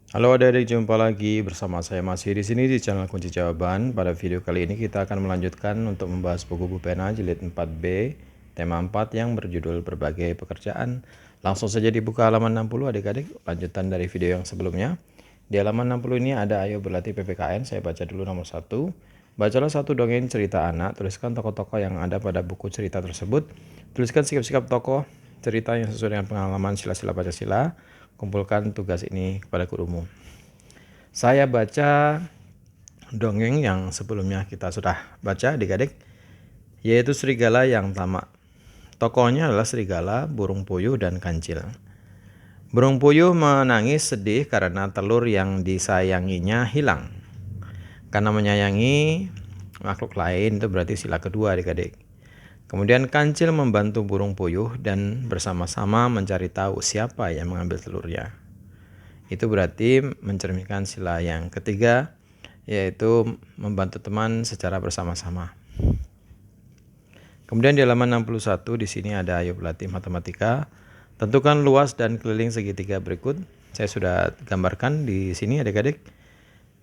Halo adik-adik, jumpa lagi bersama saya masih di sini di channel Kunci Jawaban. Pada video kali ini kita akan melanjutkan untuk membahas buku Bu Pena jilid 4B, tema 4 yang berjudul Berbagai Pekerjaan. Langsung saja dibuka halaman 60 adik-adik, lanjutan dari video yang sebelumnya. Di halaman 60 ini ada ayo berlatih PPKN, saya baca dulu nomor 1. Bacalah satu dongeng cerita anak, tuliskan tokoh-tokoh yang ada pada buku cerita tersebut. Tuliskan sikap-sikap tokoh cerita yang sesuai dengan pengalaman sila-sila Pancasila. Kumpulkan tugas ini kepada gurumu. Saya baca dongeng yang sebelumnya kita sudah baca adik-adik, yaitu Serigala yang Tamak. Tokohnya adalah serigala, burung puyuh, dan kancil. Burung puyuh menangis sedih karena telur yang disayanginya hilang. Karena menyayangi makhluk lain itu berarti sila kedua adik-adik. Kemudian kancil membantu burung puyuh dan bersama-sama mencari tahu siapa yang mengambil telurnya. Itu berarti mencerminkan sila yang ketiga, yaitu membantu teman secara bersama-sama. Kemudian di halaman 61 di sini ada ayo berlatih matematika. Tentukan luas dan keliling segitiga berikut. Saya sudah gambarkan di sini adik-adik.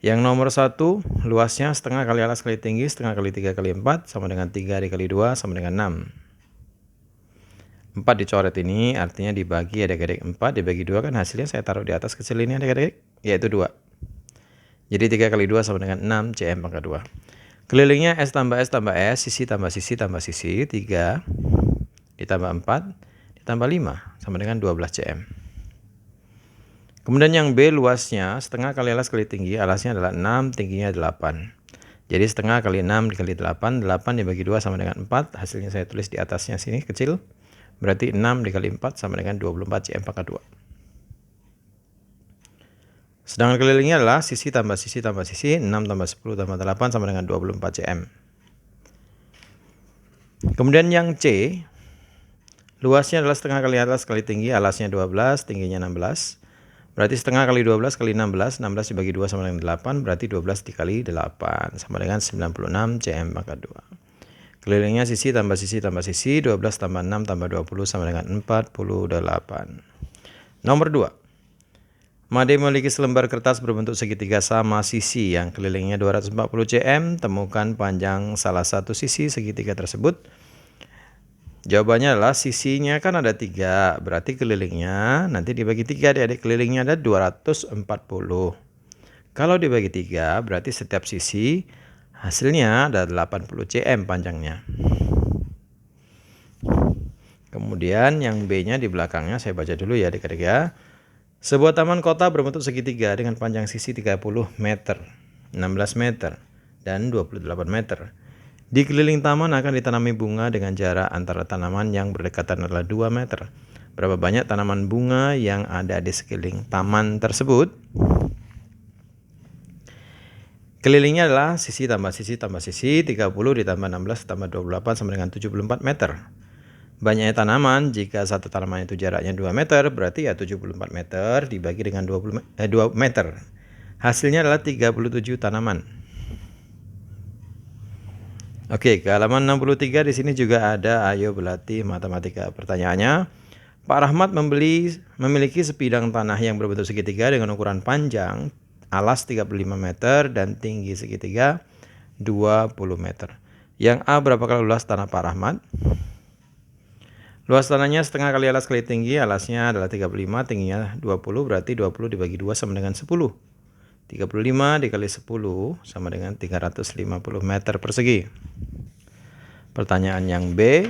Yang nomor 1, luasnya setengah kali alas kali tinggi setengah kali 3 kali 4 sama dengan 3 dikali 2 sama dengan 6. 4 dicoret ini artinya dibagi adik-adik. 4 dibagi 2 kan hasilnya saya taruh di atas kecil ini adik-adik, yaitu 2. Jadi 3 kali 2 sama dengan 6 cm pangkat 2. Kelilingnya S tambah S tambah S, sisi tambah sisi tambah sisi, 3 ditambah 4 ditambah 5 sama dengan 12 cm. Kemudian yang B, luasnya setengah kali alas kali tinggi, alasnya adalah 6, tingginya 8. Jadi setengah kali 6 dikali 8, 8 dibagi 2 sama dengan 4, hasilnya saya tulis di atasnya sini kecil. Berarti 6 dikali 4 sama dengan 24 cm pangkat 2. Sedangkan kelilingnya adalah sisi tambah sisi tambah sisi, 6 tambah 10 tambah 8 sama dengan 24 cm. Kemudian yang C, luasnya adalah setengah kali atas kali tinggi, alasnya 12, tingginya 16. Berarti setengah kali 12 kali 16, 16 dibagi 2 sama dengan 8, berarti 12 dikali 8 sama dengan 96 cm pangkat 2. Kelilingnya sisi tambah sisi tambah sisi, 12 tambah 6 tambah 20 sama dengan 48. Nomor 2. Made memiliki selembar kertas berbentuk segitiga sama sisi yang kelilingnya 240 cm. Temukan panjang salah satu sisi segitiga tersebut. Jawabannya adalah sisinya kan ada 3, berarti kelilingnya nanti dibagi 3 adik-adik, kelilingnya ada 240. Kalau dibagi 3 berarti setiap sisi hasilnya ada 80 cm panjangnya. Kemudian yang B-nya di belakangnya saya baca dulu ya adik-adik ya. Sebuah taman kota berbentuk segitiga dengan panjang sisi 30 meter, 16 meter, dan 28 meter. Di keliling taman akan ditanami bunga dengan jarak antara tanaman yang berdekatan adalah 2 meter. Berapa banyak tanaman bunga yang ada di sekeliling taman tersebut? Kelilingnya adalah sisi tambah sisi tambah sisi, 30 ditambah 16 tambah 28 sama dengan 74 meter. Banyaknya tanaman, jika satu tanaman itu jaraknya 2 meter, berarti ya 74 meter dibagi dengan 2 meter. Hasilnya adalah 37 tanaman. Oke, ke halaman 63 di sini juga ada ayo berlatih matematika. Pertanyaannya, Pak Rahmat memiliki sebidang tanah yang berbentuk segitiga dengan ukuran panjang alas 35 meter dan tinggi segitiga 20 meter. Yang A, berapa kali luas tanah Pak Rahmat? Luas tanahnya setengah kali alas kali tinggi, alasnya adalah 35, tingginya 20, berarti 20 dibagi 2 sama dengan 10. 35 dikali 10 sama dengan 350 meter persegi. Pertanyaan yang B,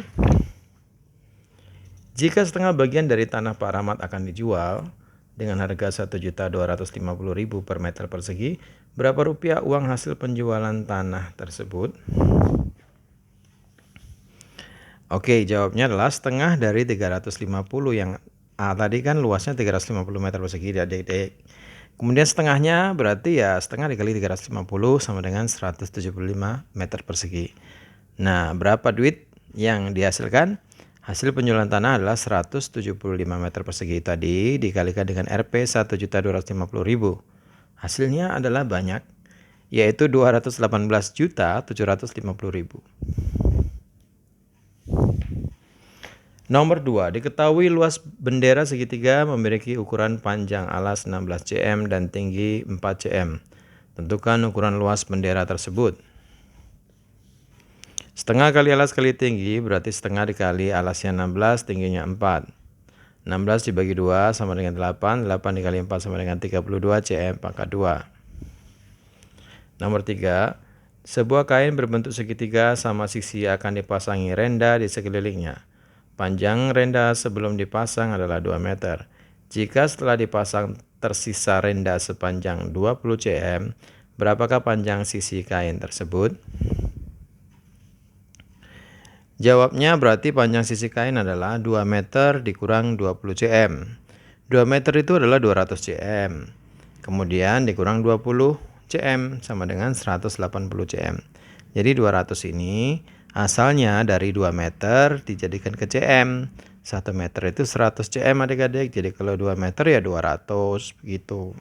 jika setengah bagian dari tanah Pak Rahmat akan dijual dengan harga 1.250.000 per meter persegi, berapa rupiah uang hasil penjualan tanah tersebut? Oke, jawabnya adalah setengah dari 350 yang A tadi kan luasnya 350 meter persegi adik-adik. Kemudian setengahnya berarti ya setengah dikali 350 sama dengan 175 meter persegi. Nah, berapa duit yang dihasilkan? Hasil penjualan tanah adalah 175 meter persegi tadi dikalikan dengan Rp 1.250.000. Hasilnya adalah banyak, yaitu 218.750.000. Nomor 2, diketahui luas bendera segitiga memiliki ukuran panjang alas 16 cm dan tinggi 4 cm. Tentukan ukuran luas bendera tersebut. Setengah kali alas kali tinggi berarti setengah dikali alasnya 16, tingginya 4. 16 dibagi 2 sama dengan 8, 8 dikali 4 sama dengan 32 cm pangkat 2. Nomor 3, sebuah kain berbentuk segitiga sama sisi akan dipasangi renda di sekelilingnya. Panjang renda sebelum dipasang adalah 2 meter. Jika setelah dipasang tersisa renda sepanjang 20 cm, berapakah panjang sisi kain tersebut? Jawabnya berarti panjang sisi kain adalah 2 meter dikurang 20 cm. 2 meter itu adalah 200 cm. Kemudian dikurang 20 cm sama dengan 180 cm. Jadi 200 ini asalnya dari 2 meter dijadikan ke cm. 1 meter itu 100 cm adik-adik. Jadi kalau 2 meter ya 200 begitu.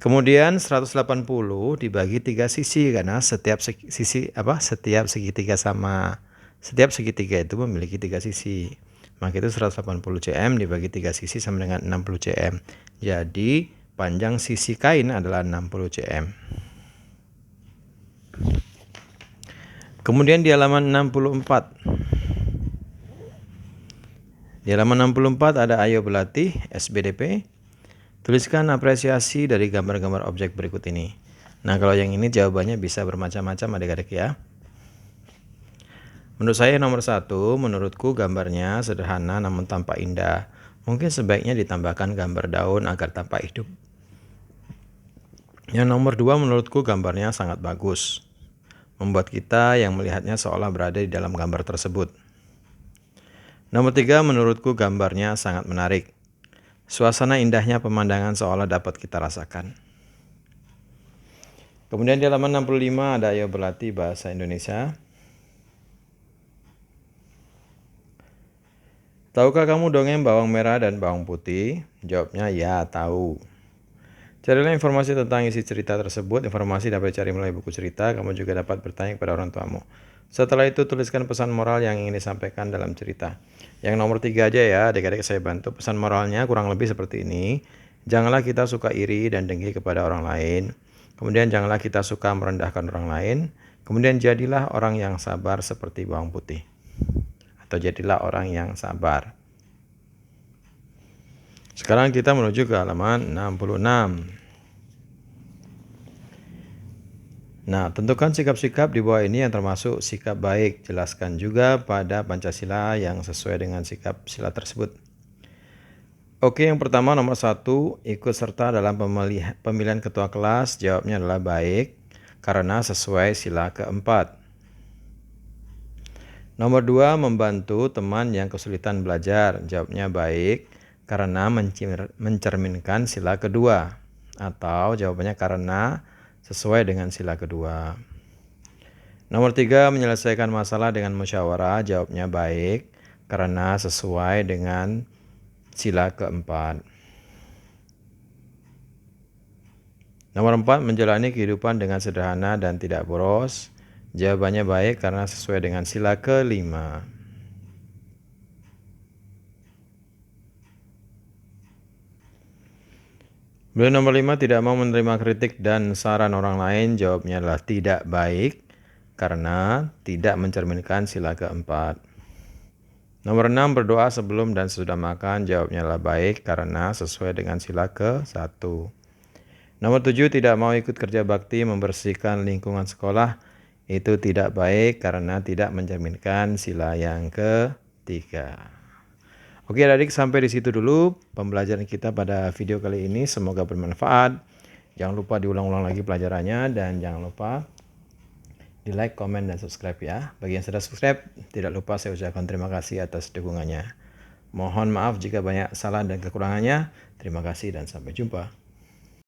Kemudian 180 dibagi 3 sisi karena setiap segitiga itu memiliki 3 sisi. Maka itu 180 cm dibagi 3 sisi sama dengan 60 cm. Jadi panjang sisi kain adalah 60 cm. Kemudian di halaman 64. Di halaman 64 ada Ayo Berlatih SBDP. Tuliskan apresiasi dari gambar-gambar objek berikut ini. Nah, kalau yang ini jawabannya bisa bermacam-macam adik-adik ya. Menurut saya nomor 1, menurutku gambarnya sederhana namun tampak indah. Mungkin sebaiknya ditambahkan gambar daun agar tampak hidup. Yang nomor 2, menurutku gambarnya sangat bagus. Membuat kita yang melihatnya seolah berada di dalam gambar tersebut. Nomor 3, menurutku gambarnya sangat menarik. Suasana indahnya pemandangan seolah dapat kita rasakan. Kemudian di halaman 65 ada Ayo Berlatih Bahasa Indonesia. Tahukah kamu dongeng bawang merah dan bawang putih? Jawabnya ya, tahu. Carilah informasi tentang isi cerita tersebut. Informasi dapat dicari melalui buku cerita. Kamu juga dapat bertanya kepada orang tuamu. Setelah itu tuliskan pesan moral yang ingin disampaikan dalam cerita. Yang nomor 3 aja ya, adik-adik saya bantu. Pesan moralnya kurang lebih seperti ini. Janganlah kita suka iri dan dengki kepada orang lain. Kemudian janganlah kita suka merendahkan orang lain. Kemudian jadilah orang yang sabar seperti bawang putih. Atau jadilah orang yang sabar. Sekarang kita menuju ke halaman 66. Nah, tentukan sikap-sikap di bawah ini yang termasuk sikap baik. Jelaskan juga pada Pancasila yang sesuai dengan sikap sila tersebut. Oke, yang pertama nomor 1, ikut serta dalam pemilihan ketua kelas. Jawabnya adalah baik karena sesuai sila keempat. Nomor 2, membantu teman yang kesulitan belajar. Jawabnya baik karena mencerminkan sila kedua. Atau jawabannya karena sesuai dengan sila kedua. Nomor 3, menyelesaikan masalah dengan musyawarah. Jawabnya baik karena sesuai dengan sila keempat. Nomor 4, menjalani kehidupan dengan sederhana dan tidak boros. Jawabannya baik karena sesuai dengan sila kelima. Beliau nomor 5, tidak mau menerima kritik dan saran orang lain. Jawabnya adalah tidak baik karena tidak mencerminkan sila keempat. Nomor 6, berdoa sebelum dan sesudah makan. Jawabnya adalah baik karena sesuai dengan sila ke-1. Nomor 7, tidak mau ikut kerja bakti membersihkan lingkungan sekolah. Itu tidak baik karena tidak mencerminkan sila yang ketiga. Oke adik, sampai di situ dulu pembelajaran kita pada video kali ini. Semoga bermanfaat. Jangan lupa diulang-ulang lagi pelajarannya dan jangan lupa di like, komen, dan subscribe ya. Bagi yang sudah subscribe, tidak lupa saya ucapkan terima kasih atas dukungannya. Mohon maaf jika banyak salah dan kekurangannya. Terima kasih dan sampai jumpa.